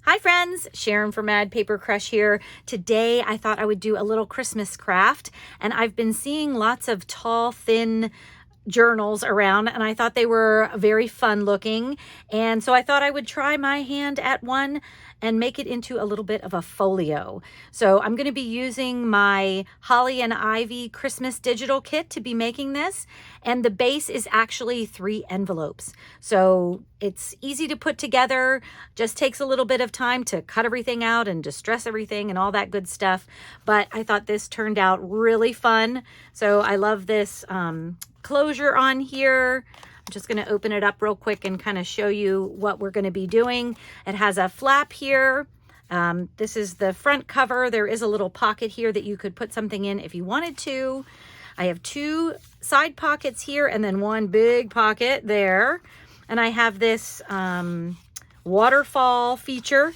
Hi friends, Sharon from Mad Paper Crush here. Today I thought I would do a little Christmas craft, and I've been seeing lots of tall, thin journals around, and I thought they were very fun looking, and so I thought I would try my hand at one and make it into a little bit of a folio. So I'm going to be using my Holly and Ivy Christmas digital kit to be making this, and the base is actually 3 envelopes. So it's easy to put together, just takes a little bit of time to cut everything out and distress everything and all that good stuff, but I thought this turned out really fun. So I love this closure on here. I'm just going to open it up real quick and kind of show you what we're going to be doing. It has a flap here. This is the front cover. There is a little pocket here that you could put something in if you wanted to. I have 2 side pockets here and then 1 big pocket there. And I have this waterfall feature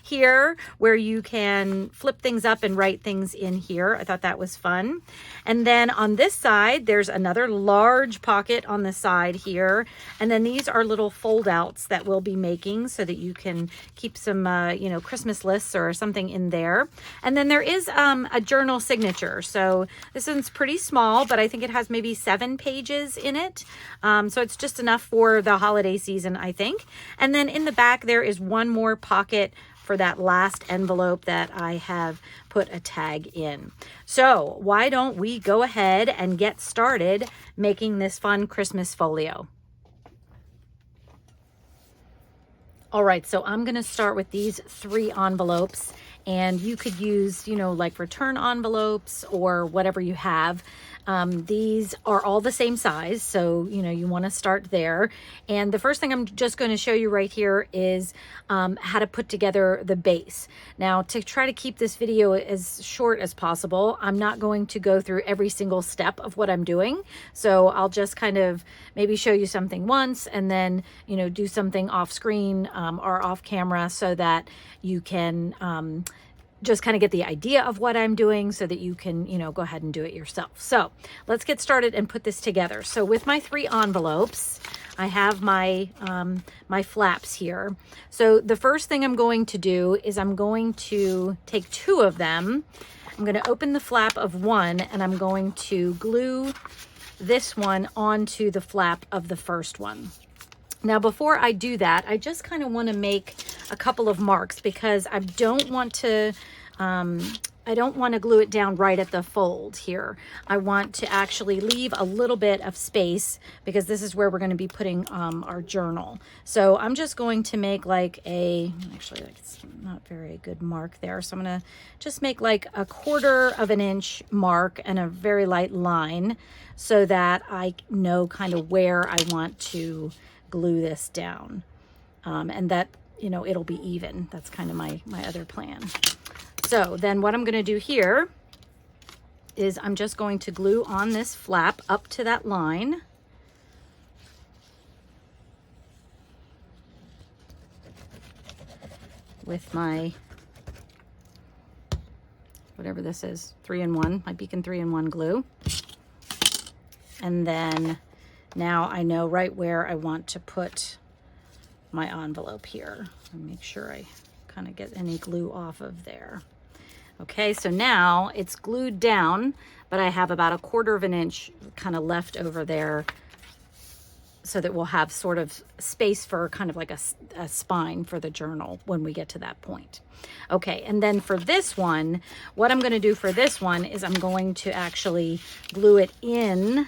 here where you can flip things up and write things in here. I thought that was fun. And then on this side, there's another large pocket on the side here. And then these are little fold outs that we'll be making so that you can keep some, Christmas lists or something in there. And then there is a journal signature. So this one's pretty small, but I think it has maybe 7 pages in it. So it's just enough for the holiday season, I think. And then in the back, there is 1 more pocket for that last envelope that I have put a tag in. So why don't we go ahead and get started making this fun Christmas folio? All right, so I'm going to start with these 3 envelopes, and you could use, like return envelopes or whatever you have. These are all the same size, so you want to start there. And the first thing I'm just going to show you right here is how to put together the base. Now, to try to keep this video as short as possible, I'm not going to go through every single step of what I'm doing. So I'll just kind of maybe show you something once and then do something off screen or off camera so that you can just kind of get the idea of what I'm doing so that you can, go ahead and do it yourself. So let's get started and put this together. So with my 3 envelopes, I have my, my flaps here. So the first thing I'm going to do is I'm going to take 2 of them. I'm going to open the flap of one and I'm going to glue this one onto the flap of the first one. Now, before I do that, I just kind of want to make a couple of marks because I don't want to glue it down right at the fold here. I want to actually leave a little bit of space because this is where we're going to be putting our journal. So I'm just going to make like actually it's not very good mark there. So I'm going to just make like a 1/4 of an inch mark and a very light line so that I know kind of where I want to glue this down and that it'll be even. That's kind of my other plan. So then what I'm going to do here is I'm just going to glue on this flap up to that line. With my, whatever this is, 3-in-1, my Beacon 3-in-1 glue. And then now I know right where I want to put my envelope here. And make sure I kind of get any glue off of there. Okay, so now it's glued down, but I have about a 1/4 of an inch kind of left over there so that we'll have sort of space for kind of like a spine for the journal when we get to that point. Okay, and then for this one, what I'm going to do for this one is I'm going to actually glue it in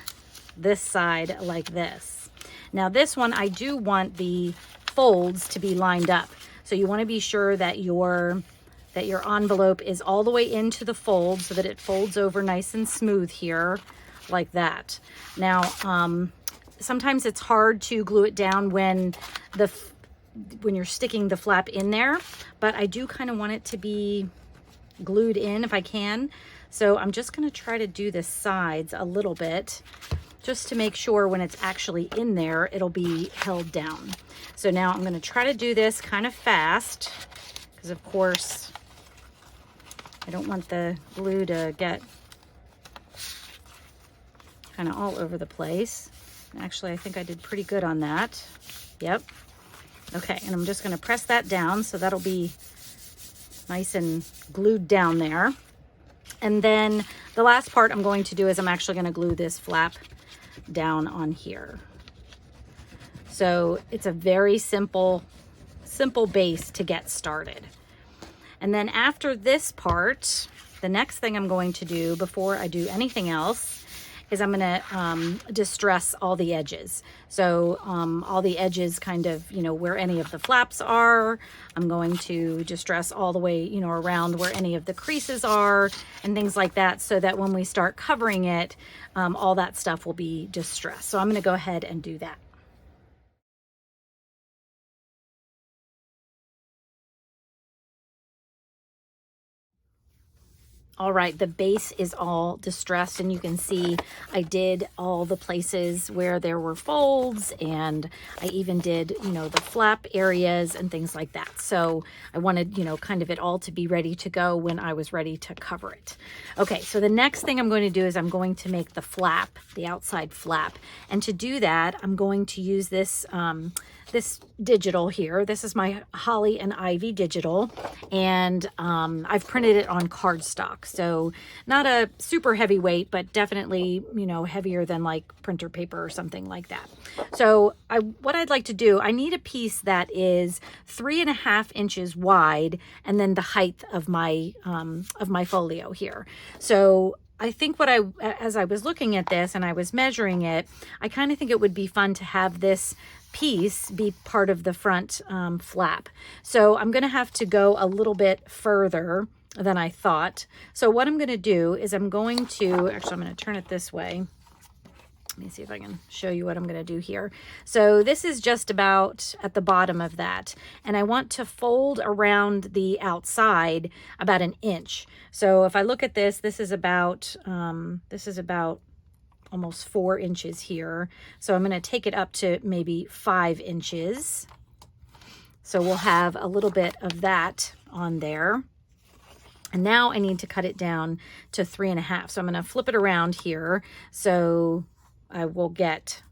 this side like this. Now this one, I do want the folds to be lined up. So you want to be sure that your envelope is all the way into the fold so that it folds over nice and smooth here like that. Now, sometimes it's hard to glue it down when you're sticking the flap in there, but I do kind of want it to be glued in if I can. So I'm just going to try to do the sides a little bit just to make sure when it's actually in there, it'll be held down. So now I'm going to try to do this kind of fast because, of course, I don't want the glue to get kind of all over the place. Actually, I think I did pretty good on that. Yep. Okay, and I'm just gonna press that down so that'll be nice and glued down there. And then the last part I'm going to do is I'm actually gonna glue this flap down on here. So it's a very simple base to get started. And then after this part, the next thing I'm going to do before I do anything else is I'm gonna distress all the edges. So all the edges kind of, you know, where any of the flaps are, I'm going to distress all the way, you know, around where any of the creases are and things like that, so that when we start covering it, all that stuff will be distressed. So I'm gonna go ahead and do that. All right, the base is all distressed, and you can see I did all the places where there were folds, and I even did, you know, the flap areas and things like that. So I wanted, you know, kind of it all to be ready to go when I was ready to cover it. Okay, so the next thing I'm going to do is I'm going to make the flap, the outside flap. And to do that, I'm going to use this this digital here. This is my Holly and Ivy digital, and I've printed it on cardstock. So not a super heavy weight, but definitely, you know, heavier than like printer paper or something like that. So what I'd like to do, I need a piece that is 3.5 inches wide, and then the height of my folio here. So I think as I was looking at this and I was measuring it, I kind of think it would be fun to have this piece be part of the front flap. So I'm going to have to go a little bit further than I thought. So what I'm going to do is I'm going to turn it this way. Let me see if I can show you what I'm going to do here. So this is just about at the bottom of that. And I want to fold around the outside about 1 inch. So if I look at this, this is about almost 4 inches here. So I'm going to take it up to maybe 5 inches. So we'll have a little bit of that on there. And now I need to cut it down to 3.5. So I'm going to flip it around here. So I will get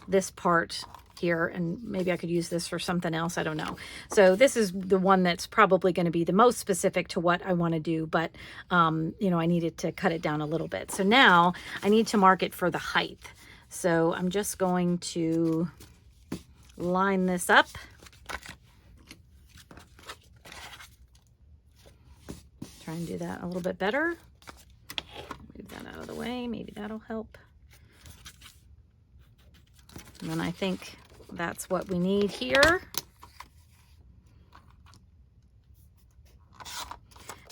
this part here, and maybe I could use this for something else. I don't know. So this is the one that's probably going to be the most specific to what I want to do, but you know, I needed to cut it down a little bit. So now I need to mark it for the height. So I'm just going to line this up. Try and do that a little bit better. Move that out of the way. Maybe that'll help. And then I think that's what we need here.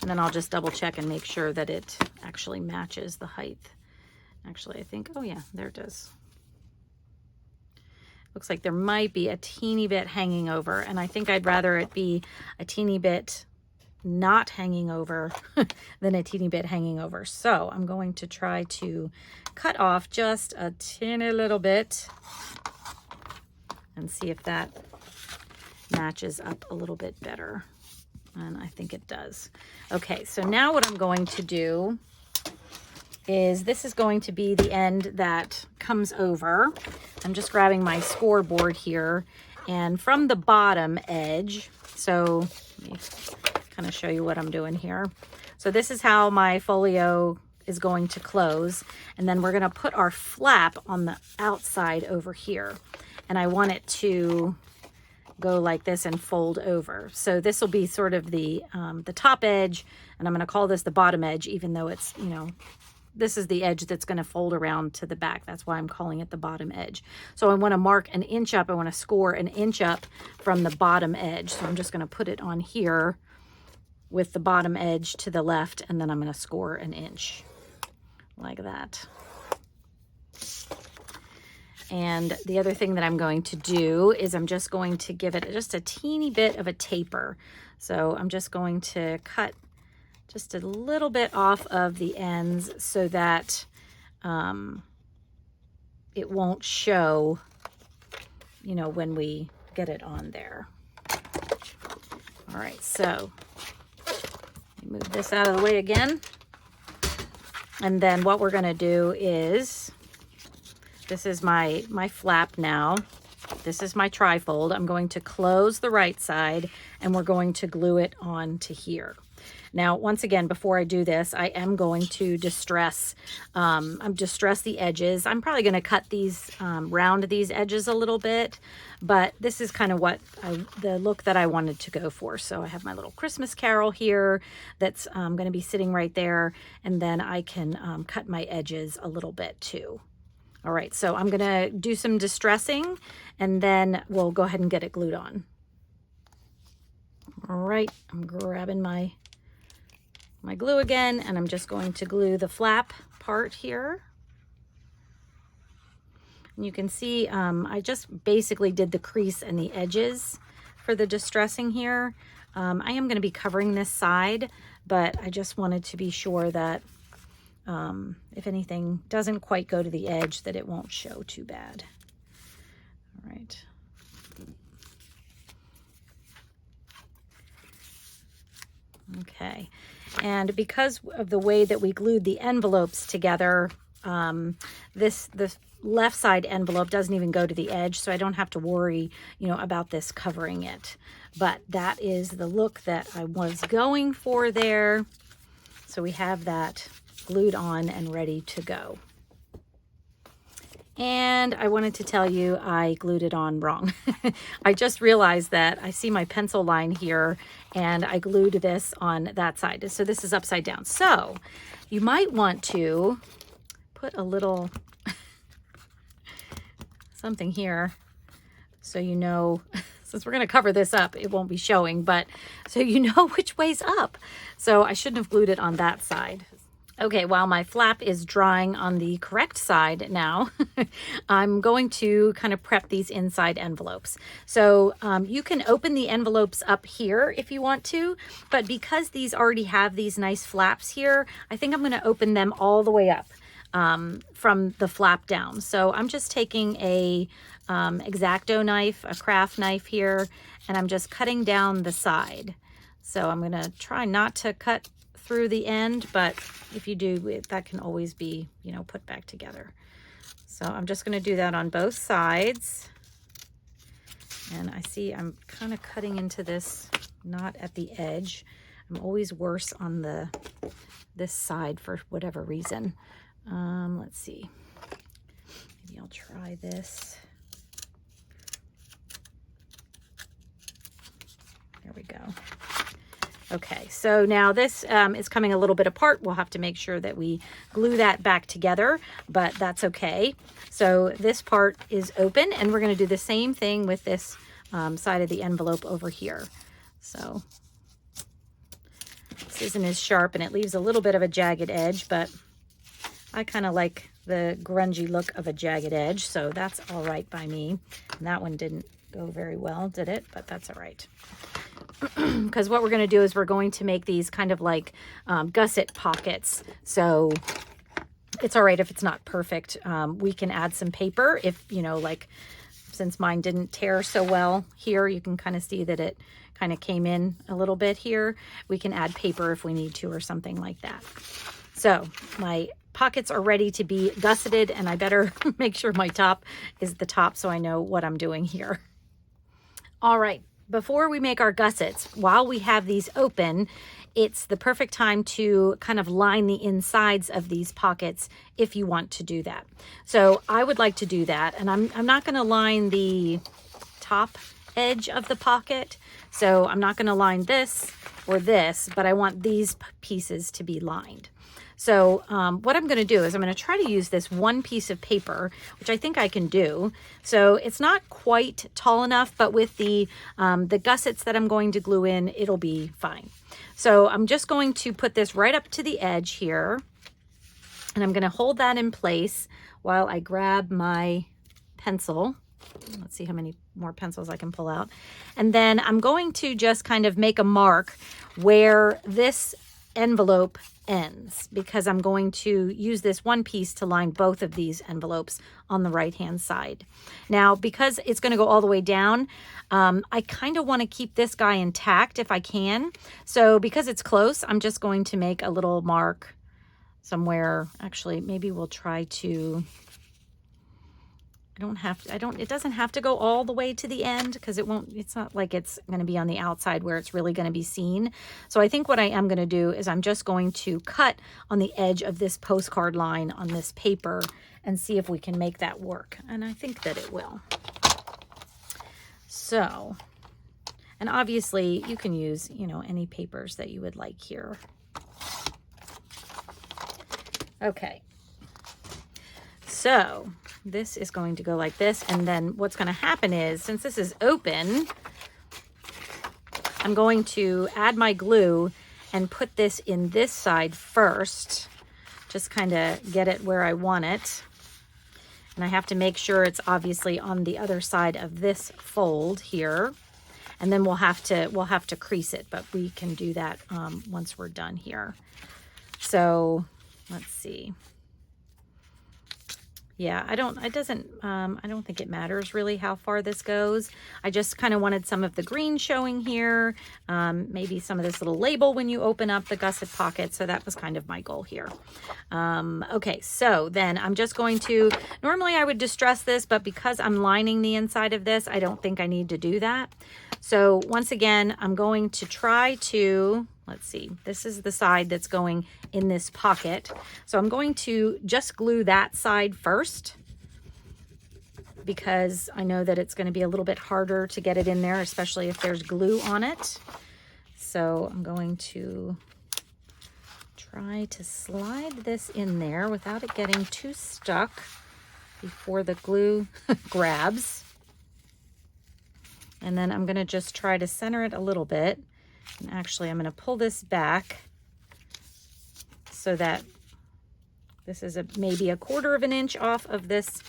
And then I'll just double check and make sure that it actually matches the height. Actually, I think, oh yeah, there it is. Looks like there might be a teeny bit hanging over, and I think I'd rather it be a teeny bit not hanging over than a teeny bit hanging over. So I'm going to try to cut off just a teeny little bit and see if that matches up a little bit better. And I think it does. Okay, so now what I'm going to do is this is going to be the end that comes over. I'm just grabbing my scoreboard here, and from the bottom edge, so let me kind of show you what I'm doing here. So this is how my folio is going to close, and then we're going to put our flap on the outside over here, and I want it to go like this and fold over. So this will be sort of the top edge, and I'm going to call this the bottom edge, even though it's, you know, this is the edge that's going to fold around to the back. That's why I'm calling it the bottom edge. So I want to mark 1 inch up. I want to score 1 inch up from the bottom edge. So I'm just going to put it on here with the bottom edge to the left, and then I'm going to score 1 inch like that. And the other thing that I'm going to do is I'm just going to give it just a teeny bit of a taper. So I'm just going to cut just a little bit off of the ends so that it won't show, you know, when we get it on there. All right, so move this out of the way again. And then what we're going to do is, this is my flap now. this is my trifold. I'm going to close the right side and we're going to glue it on to here. Now, once again, before I do this, I am going to distress the edges. I'm probably going to cut these, round these edges a little bit, but this is kind of what the look that I wanted to go for. So I have my little Christmas carol here that's going to be sitting right there, and then I can cut my edges a little bit too. All right, so I'm going to do some distressing, and then we'll go ahead and get it glued on. All right, I'm grabbing my glue again, and I'm just going to glue the flap part here. And you can see I just basically did the crease and the edges for the distressing here. I am going to be covering this side, but I just wanted to be sure that if anything doesn't quite go to the edge, that it won't show too bad. All right. Okay, and because of the way that we glued the envelopes together, the left side envelope doesn't even go to the edge, so I don't have to worry, about this covering it. But that is the look that I was going for there. So we have that glued on and ready to go. And I wanted to tell you I glued it on wrong. I just realized that I see my pencil line here and I glued this on that side. So this is upside down. So you might want to put a little something here so since we're going to cover this up, it won't be showing, but so you know which way's up. So I shouldn't have glued it on that side. Okay, while my flap is drying on the correct side now, I'm going to kind of prep these inside envelopes. So you can open the envelopes up here if you want to, but because these already have these nice flaps here, I think I'm going to open them all the way up from the flap down. So I'm just taking a X-Acto knife, a craft knife here, and I'm just cutting down the side. So I'm going to try not to cut through the end, but if you do, that can always be, put back together. So I'm just going to do that on both sides. And I see I'm kind of cutting into this, not at the edge. I'm always worse on this side for whatever reason. Let's see. Maybe I'll try this. There we go. Okay, so now this is coming a little bit apart. We'll have to make sure that we glue that back together, but that's okay. So this part is open, and we're going to do the same thing with this side of the envelope over here. So this isn't as sharp, and it leaves a little bit of a jagged edge, but I kind of like the grungy look of a jagged edge, so that's all right by me. And that one didn't go very well, did it? But that's all right. Because what we're going to do is we're going to make these kind of like gusset pockets. So it's all right if it's not perfect. We can add some paper if, since mine didn't tear so well here, you can kind of see that it kind of came in a little bit here. We can add paper if we need to or something like that. So my pockets are ready to be gusseted, and I better make sure my top is the top so I know what I'm doing here. All right. Before we make our gussets, while we have these open, it's the perfect time to kind of line the insides of these pockets if you want to do that. So I would like to do that, and I'm not going to line the top edge of the pocket. So I'm not going to line this or this, but I want these pieces to be lined. So what I'm going to do is I'm going to try to use this one piece of paper, which I think I can do. So it's not quite tall enough, but with the gussets that I'm going to glue in, it'll be fine. So I'm just going to put this right up to the edge here, and I'm going to hold that in place while I grab my pencil. Let's see how many more pencils I can pull out. And then I'm going to just kind of make a mark where this envelope ends, because I'm going to use this one piece to line both of these envelopes on the right hand side. Now, because it's going to go all the way down, I kind of want to keep this guy intact if I can. So because it's close, I'm just going to make a little mark somewhere. Actually, maybe we'll try to it doesn't have to go all the way to the end because it's not like it's going to be on the outside where it's really going to be seen. So I think what I am going to do is I'm just going to cut on the edge of this postcard line on this paper and see if we can make that work. And I think that it will. So, and obviously you can use, you know, any papers that you would like here. Okay. So this is going to go like this, and then what's going to happen is, since this is open, I'm going to add my glue and put this in this side first, just kind of get it where I want it. And I have to make sure it's obviously on the other side of this fold here, and then we'll have to crease it, but we can do that once we're done here. So let's see. Yeah, I don't think it matters really how far this goes. I just kind of wanted some of the green showing here, maybe some of this little label when you open up the gusset pocket. So that was kind of my goal here. Okay, so then I'm just going to, normally I would distress this, but because I'm lining the inside of this, I don't think I need to do that. So once again, I'm going to try to, let's see, this is the side that's going in this pocket. So I'm going to just glue that side first because I know that it's going to be a little bit harder to get it in there, especially if there's glue on it. So I'm going to try to slide this in there without it getting too stuck before the glue grabs. And then I'm going to just try to center it a little bit. And actually, I'm going to pull this back so that this is maybe a 1/4 of an inch off of this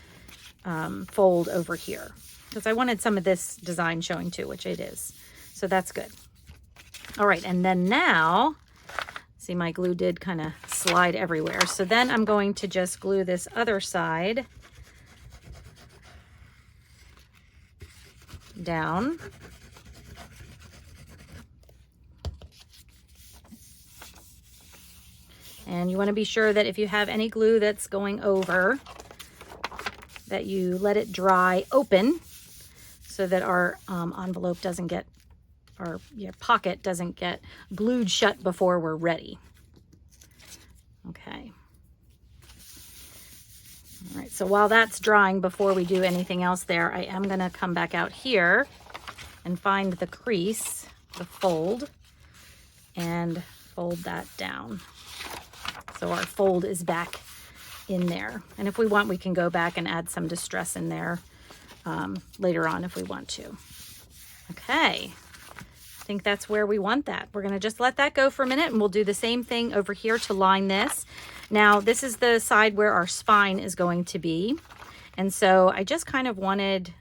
fold over here, because I wanted some of this design showing too, which it is. So that's good. All right, and then now, see, my glue did kind of slide everywhere. So then I'm going to just glue this other side down. And you want to be sure that if you have any glue that's going over, that you let it dry open so that our envelope doesn't get, or your pocket doesn't get glued shut before we're ready. Okay. All right, so while that's drying, before we do anything else there, I am going to come back out here and find the crease, the fold, and fold that down. So our fold is back in there. And if we want, we can go back and add some distress in there later on if we want to. Okay, I think that's where we want that. We're going to just let that go for a minute, and we'll do the same thing over here to line this. Now, this is the side where our spine is going to be. And so I just kind of wanted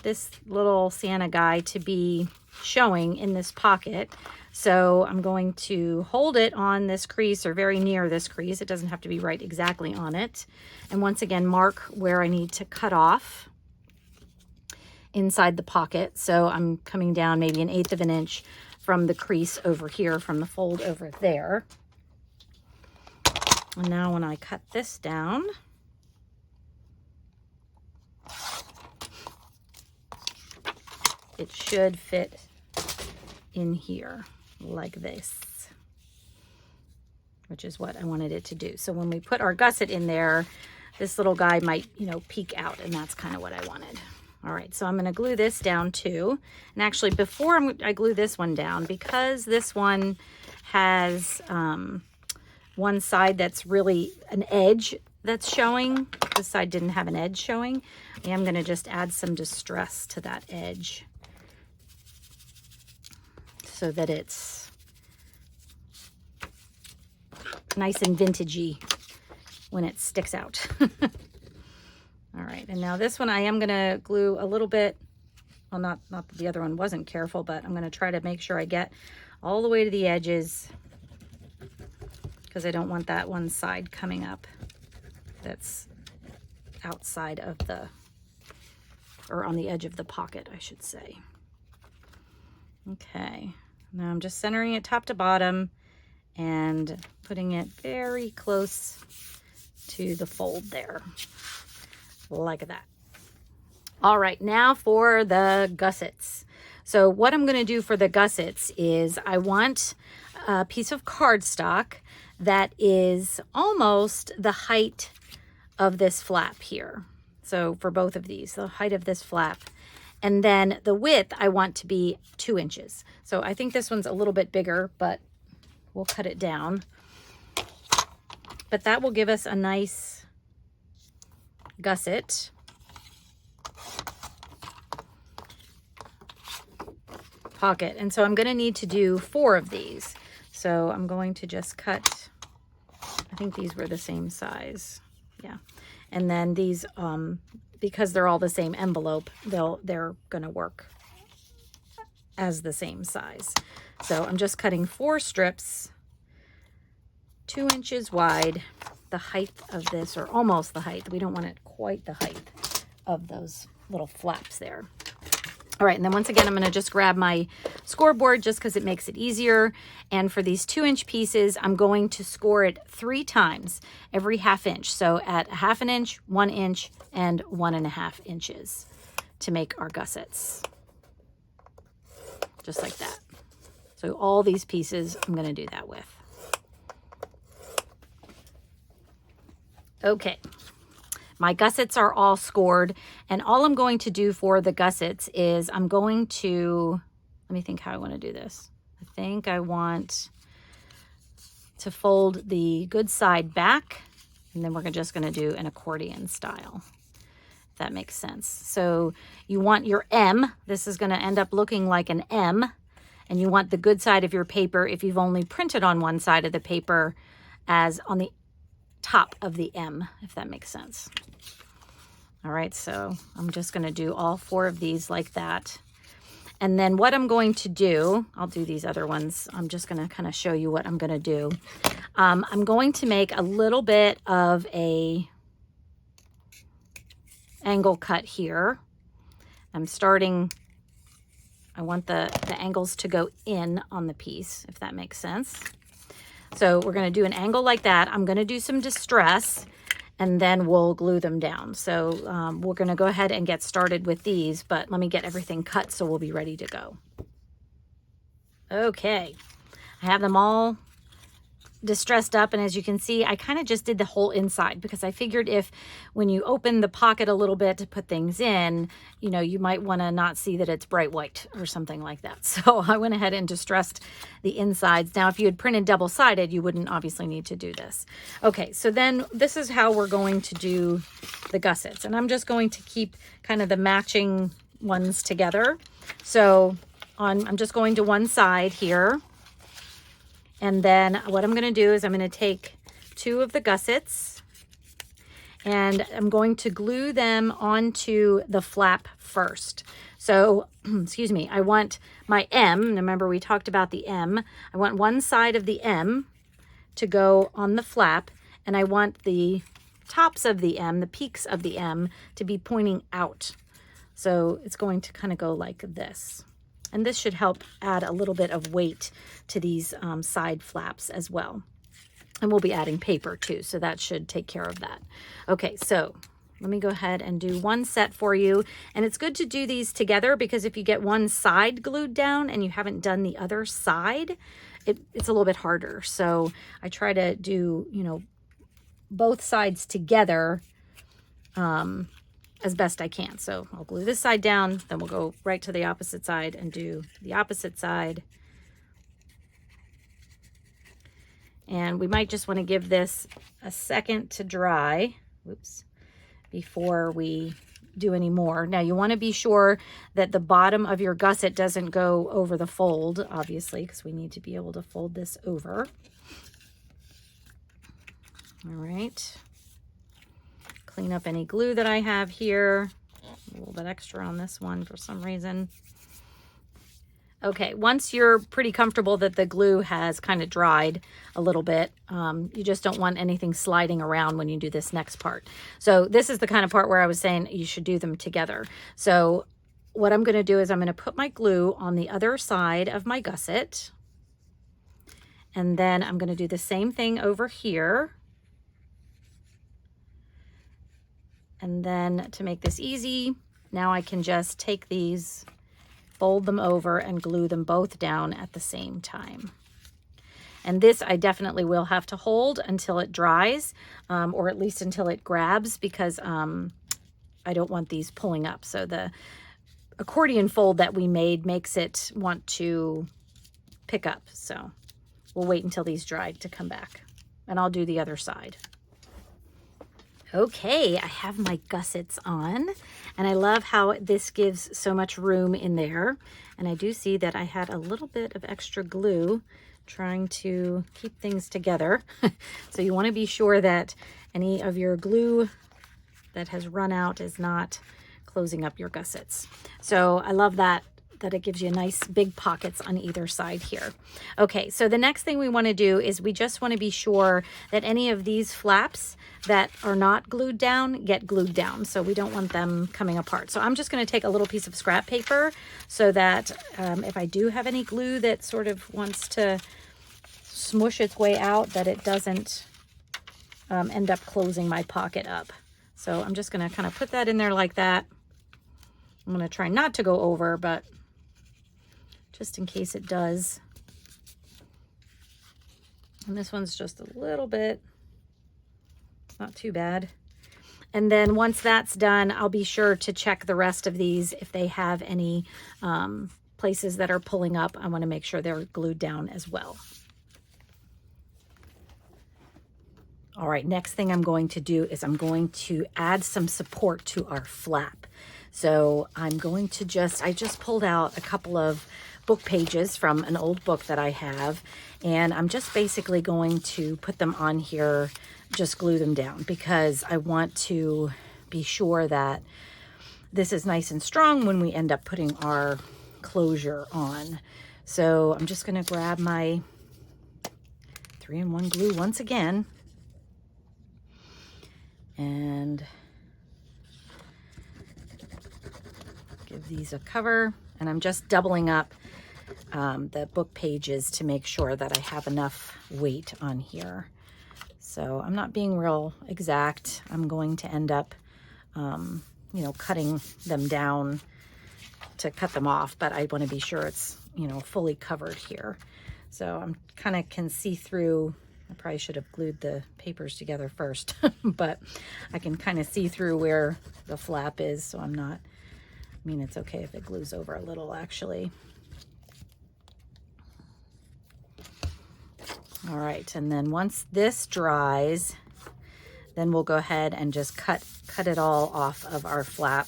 this little Santa guy to be showing in this pocket. So I'm going to hold it on this crease, or very near this crease. It doesn't have to be right exactly on it. And once again, mark where I need to cut off inside the pocket. So I'm coming down maybe 1/8 of an inch from the crease over here, from the fold over there. And now when I cut this down, it should fit in here like this, which is what I wanted it to do. So when we put our gusset in there, this little guy might, you know, peek out, and that's kind of what I wanted. All right, so I'm going to glue this down too. And actually, before I glue this one down, because this one has one side that's really an edge that's showing, this side didn't have an edge showing, I am going to just add some distress to that edge so that it's nice and vintagey when it sticks out. All right, and now this one I am going to glue a little bit. Well, not that the other one wasn't careful, but I'm going to try to make sure I get all the way to the edges, because I don't want that one side coming up that's outside of the, or on the edge of the pocket, I should say. Okay, now I'm just centering it top to bottom and putting it very close to the fold there, like that. All right, now for the gussets. So what I'm going to do for the gussets is I want a piece of cardstock that is almost the height of this flap here. So for both of these, the height of this flap. And then the width I want to be 2 inches. So I think this one's a little bit bigger, but we'll cut it down. But that will give us a nice gusset. Pocket. And so I'm going to need to do 4 of these. So I'm going to just cut, I think these were the same size. Yeah. And then these, because they're all the same envelope, they're going to work as the same size. So I'm just cutting 4 strips, 2 inches wide, the height of this, or almost the height. We don't want it quite the height of those little flaps there. All right, and then once again, I'm going to just grab my scoreboard just because it makes it easier. And for these 2-inch pieces, I'm going to score it 3 times every 1/2 inch. So at 1/2 inch, 1 inch, and 1.5 inches to make our gussets. Just like that. So all these pieces, I'm going to do that with. Okay. My gussets are all scored, and all I'm going to do for the gussets is I'm going to, let me think how I want to do this. I think I want to fold the good side back, and then we're just going to do an accordion style, if that makes sense. So you want your M, this is going to end up looking like an M, and you want the good side of your paper, if you've only printed on one side of the paper, as on the top of the M, if that makes sense. All right, so I'm just going to do all 4 of these like that. And then what I'm going to do, I'll do these other ones. I'm just going to kind of show you what I'm going to do. I'm going to make a little bit of a angle cut here. I'm starting, I want the angles to go in on the piece, if that makes sense. So we're going to do an angle like that. I'm going to do some distress, and then we'll glue them down. So we're going to go ahead and get started with these, but let me get everything cut so we'll be ready to go. Okay, I have them all distressed up, and as you can see, I kind of just did the whole inside because I figured if when you open the pocket a little bit to put things in, you know, you might want to not see that it's bright white or something like that. So I went ahead and distressed the insides. Now, if you had printed double-sided, you wouldn't obviously need to do this. Okay, so then this is how we're going to do the gussets, and I'm just going to keep kind of the matching ones together. So I'm just going to one side here. And then what I'm going to do is I'm going to take 2 of the gussets and I'm going to glue them onto the flap first. So, excuse me, I want my M, remember we talked about the M, I want one side of the M to go on the flap, and I want the tops of the M, the peaks of the M, to be pointing out. So it's going to kind of go like this. And this should help add a little bit of weight to these side flaps as well. And we'll be adding paper too, so that should take care of that. Okay, so let me go ahead and do one set for you. And it's good to do these together because if you get one side glued down and you haven't done the other side, it's a little bit harder. So I try to do, you know, both sides together as best I can. So I'll glue this side down, then we'll go right to the opposite side and do the opposite side. And we might just want to give this a second to dry, whoops, before we do any more. Now you want to be sure that the bottom of your gusset doesn't go over the fold, obviously, because we need to be able to fold this over. All right. Clean up any glue that I have here. A little bit extra on this one for some reason. Okay, once you're pretty comfortable that the glue has kind of dried a little bit, you just don't want anything sliding around when you do this next part. So this is the kind of part where I was saying you should do them together. So what I'm going to do is I'm going to put my glue on the other side of my gusset. And then I'm going to do the same thing over here. And then to make this easy, now I can just take these, fold them over, and glue them both down at the same time. And this I definitely will have to hold until it dries, or at least until it grabs, because I don't want these pulling up. So the accordion fold that we made makes it want to pick up. So we'll wait until these dry to come back, and I'll do the other side. Okay, I have my gussets on, and I love how this gives so much room in there. And I do see that I had a little bit of extra glue trying to keep things together. So you want to be sure that any of your glue that has run out is not closing up your gussets. So I love that it gives you nice big pockets on either side here. Okay, so the next thing we want to do is we just want to be sure that any of these flaps that are not glued down get glued down. So we don't want them coming apart. So I'm just going to take a little piece of scrap paper so that if I do have any glue that sort of wants to smush its way out, that it doesn't end up closing my pocket up. So I'm just going to kind of put that in there like that. I'm going to try not to go over, but just in case it does. And this one's just a little bit, not too bad. And then once that's done, I'll be sure to check the rest of these. If they have any places that are pulling up, I want to make sure they're glued down as well. All right, next thing I'm going to do is I'm going to add some support to our flap. So I'm going to I just pulled out a couple of book pages from an old book that I have, and I'm just basically going to put them on here, just glue them down, because I want to be sure that this is nice and strong when we end up putting our closure on. So I'm just going to grab my 3-in-1 glue once again, and give these a cover. And I'm just doubling up the book pages to make sure that I have enough weight on here. So I'm not being real exact. I'm going to end up, cutting them down to cut them off, but I want to be sure it's, fully covered here. So I'm kind of can see through. I probably should have glued the papers together first, but I can kind of see through where the flap is, so I'm not, it's okay if it glues over a little, actually. All right, and then once this dries, then we'll go ahead and just cut it all off of our flap,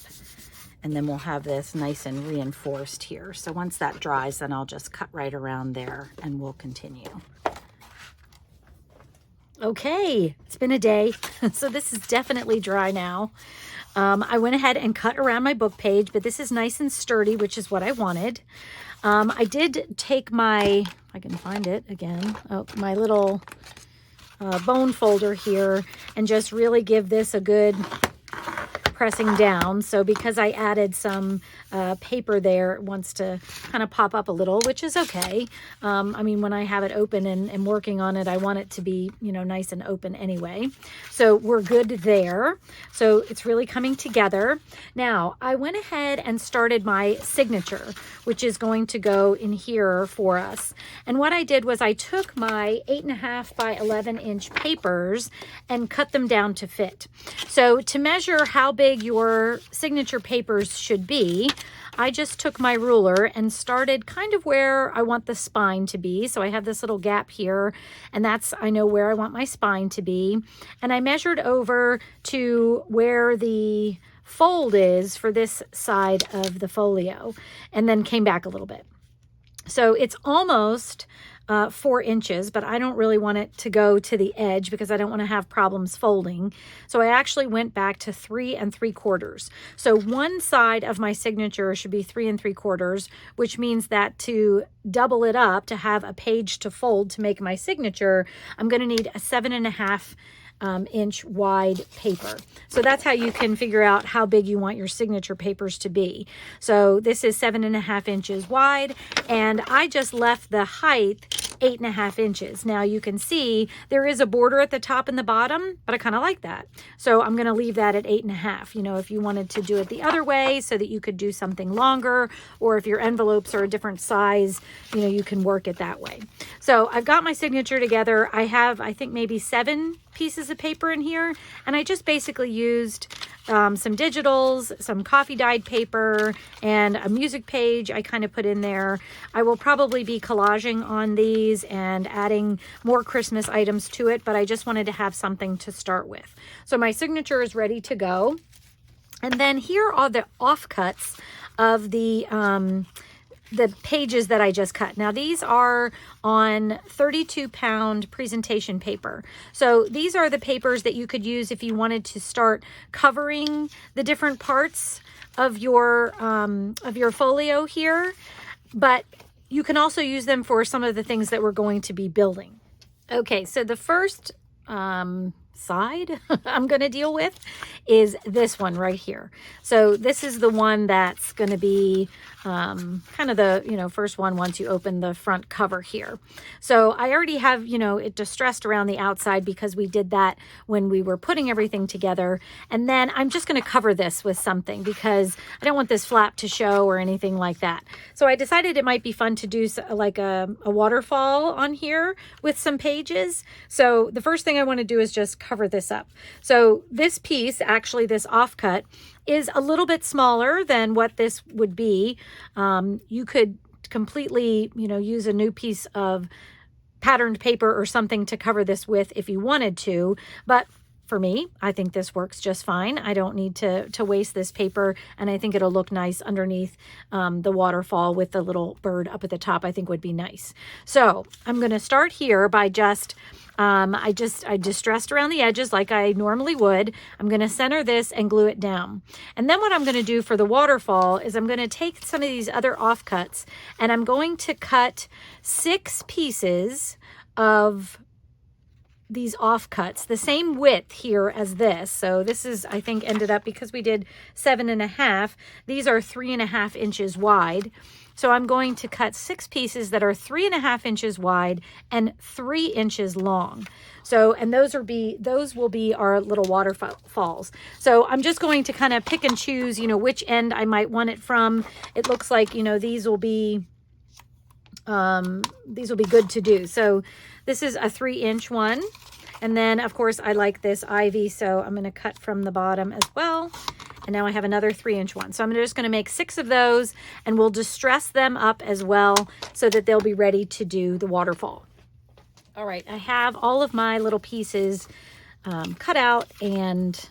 and then we'll have this nice and reinforced here. So once that dries, then I'll just cut right around there and we'll continue. Okay, it's been a day, so this is definitely dry now. I went ahead and cut around my book page, but this is nice and sturdy, which is what I wanted. I did take my, if I can find it again, my little bone folder here, and just really give this a good pressing down. So because I added some paper there, it wants to kind of pop up a little, which is okay. When I have it open and working on it, I want it to be, nice and open anyway. So we're good there. So it's really coming together. Now, I went ahead and started my signature, which is going to go in here for us. And what I did was I took my 8.5 by 11 inch papers and cut them down to fit. So to measure how big your signature papers should be, I just took my ruler and started kind of where I want the spine to be. So I have this little gap here, and I know where I want my spine to be. And I measured over to where the fold is for this side of the folio, and then came back a little bit. So it's almost 4 inches, but I don't really want it to go to the edge because I don't want to have problems folding. So I actually went back to 3 3/4. So one side of my signature should be 3 3/4, which means that to double it up, to have a page to fold to make my signature, I'm going to need a 7.5 inch wide paper. So that's how you can figure out how big you want your signature papers to be. So this is 7.5 inches wide, and I just left the height 8.5 inches. Now you can see there is a border at the top and the bottom, but I kind of like that. So I'm going to leave that at 8.5. You know, if you wanted to do it the other way so that you could do something longer, or if your envelopes are a different size, you know, you can work it that way. So I've got my signature together. I have, I think, maybe 7 pieces of paper in here, and I just basically used some digitals, some coffee dyed paper, and a music page I kind of put in there. I will probably be collaging on these and adding more Christmas items to it, but I just wanted to have something to start with. So my signature is ready to go. And then here are the offcuts of the pages that I just cut. Now these are on 32-pound presentation paper. So these are the papers that you could use if you wanted to start covering the different parts of your folio here, but you can also use them for some of the things that we're going to be building. Okay, so the first side I'm going to deal with is this one right here. So this is the one that's going to be kind of the, you know, first one once you open the front cover here. So I already have, you know, it distressed around the outside because we did that when we were putting everything together. And then I'm just going to cover this with something because I don't want this flap to show or anything like that. So I decided it might be fun to do like a waterfall on here with some pages. So the first thing I want to do is just cover this up. So this piece, actually this offcut, is a little bit smaller than what this would be. You could completely, you know, use a new piece of patterned paper or something to cover this with if you wanted to, but for me, I think this works just fine. I don't need to waste this paper, and I think it'll look nice underneath the waterfall with the little bird up at the top. I think would be nice. So I'm going to start here by just I distressed around the edges like I normally would. I'm going to center this and glue it down. And then what I'm going to do for the waterfall is I'm going to take some of these other offcuts and I'm going to cut 6 pieces of these offcuts, the same width here as this. So this is, I think, ended up, because we did 7.5, these are 3.5 inches wide. So I'm going to cut 6 pieces that are 3.5 inches wide and 3 inches long. So, and those will be our little waterfalls. So I'm just going to kind of pick and choose, you know, which end I might want it from. It looks like, you know, these will be good to do. So this is a 3-inch one. And then of course I like this ivy, so I'm going to cut from the bottom as well. And now I have another 3-inch one. So I'm just going to make 6 of those, and we'll distress them up as well so that they'll be ready to do the waterfall. All right, I have all of my little pieces cut out and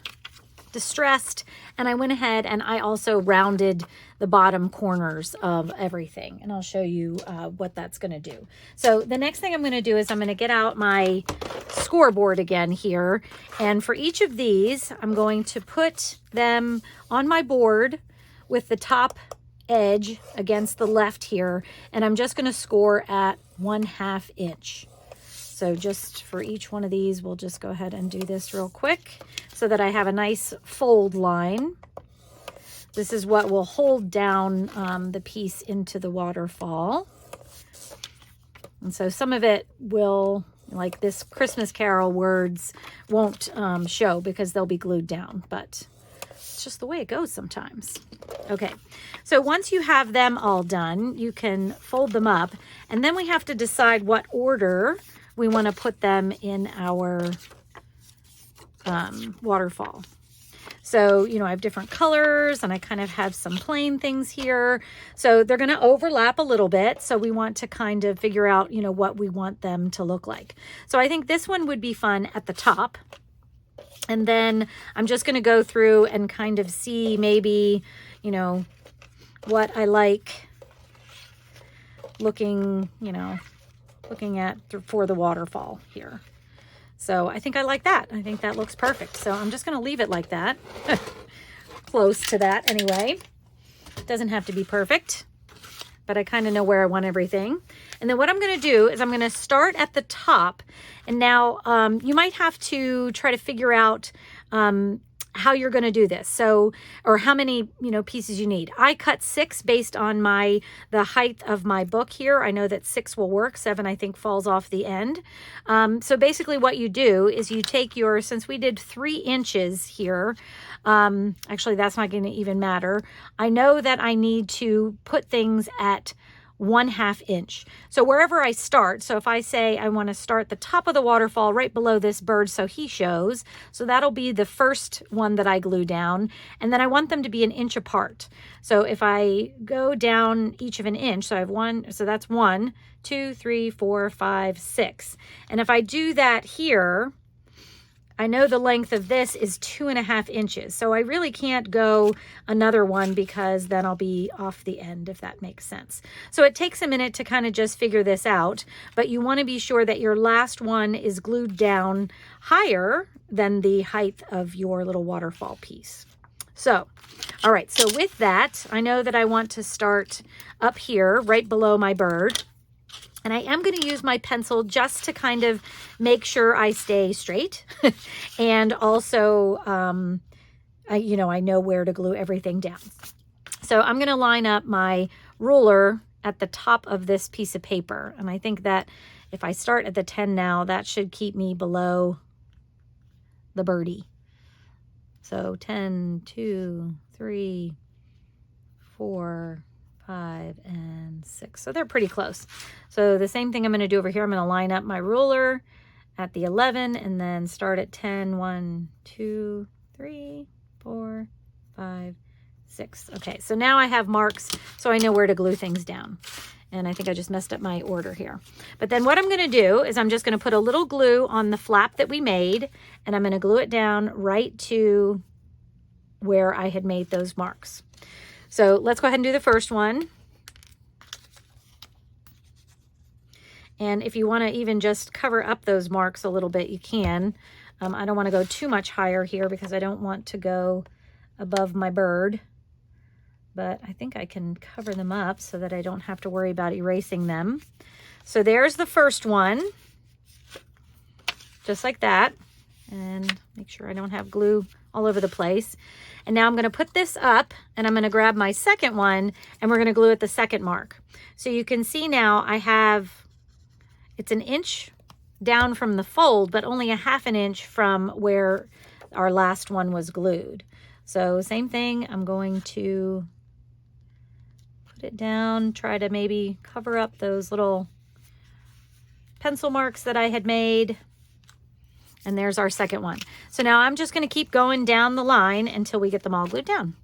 distressed, and I went ahead and I also rounded the bottom corners of everything, and I'll show you what that's going to do. So the next thing I'm going to do is I'm going to get out my scoreboard again here, and for each of these I'm going to put them on my board with the top edge against the left here, and I'm just going to score at 1/2 inch. So just for each one of these, we'll just go ahead and do this real quick so that I have a nice fold line. This is what will hold down the piece into the waterfall. And so some of it will, like this Christmas Carol words, won't show because they'll be glued down, but it's just the way it goes sometimes. Okay, so once you have them all done, you can fold them up, and then we have to decide what order we want to put them in our waterfall. So, you know, I have different colors, and I kind of have some plain things here. So they're going to overlap a little bit. So we want to kind of figure out, you know, what we want them to look like. So I think this one would be fun at the top. And then I'm just going to go through and kind of see maybe, you know, what I like looking, you know, looking at for the waterfall here. So I think I like that. I think that looks perfect. So I'm just going to leave it like that. Close to that anyway. It doesn't have to be perfect, but I kind of know where I want everything. And then what I'm going to do is I'm going to start at the top. And now you might have to try to figure out how you're going to do this. So, or how many, pieces you need. I cut 6 based on the height of my book here. I know that 6 will work. 7, I think, falls off the end. So basically what you do is you take since we did 3 inches here, actually that's not going to even matter. I know that I need to put things at 1/2 inch. So wherever I start, so if I say I want to start the top of the waterfall right below this bird so he shows, so that'll be the first one that I glue down, and then I want them to be 1 inch apart. So if I go down each of 1 inch, so I have 1, so that's 1, 2, 3, 4, 5, 6. And if I do that here, I know the length of this is 2.5 inches. So I really can't go another one because then I'll be off the end, if that makes sense. So it takes a minute to kind of just figure this out, but you want to be sure that your last one is glued down higher than the height of your little waterfall piece. So, all right, so with that, I know that I want to start up here right below my bird. And I am going to use my pencil just to kind of make sure I stay straight. And also, I know where to glue everything down. So I'm going to line up my ruler at the top of this piece of paper. And I think that if I start at the 10 now, that should keep me below the birdie. So 10, 2, 3, 4, 5, and 6. So they're pretty close. So the same thing I'm going to do over here. I'm going to line up my ruler at the 11 and then start at 10. 1, 2, 3, 4, 5, 6. Okay, so now I have marks so I know where to glue things down. And I think I just messed up my order here. But then what I'm going to do is I'm just going to put a little glue on the flap that we made, and I'm going to glue it down right to where I had made those marks. So let's go ahead and do the first one. And if you want to even just cover up those marks a little bit, you can. I don't want to go too much higher here because I don't want to go above my bird. But I think I can cover them up so that I don't have to worry about erasing them. So there's the first one. Just like that. And make sure I don't have glue all over the place. And now I'm going to put this up and I'm going to grab my second one and we're going to glue it the second mark. So you can see now it's 1 inch down from the fold, but only 1/2 inch from where our last one was glued. So same thing, I'm going to put it down, try to maybe cover up those little pencil marks that I had made. And there's our second one. So now I'm just going to keep going down the line until we get them all glued down.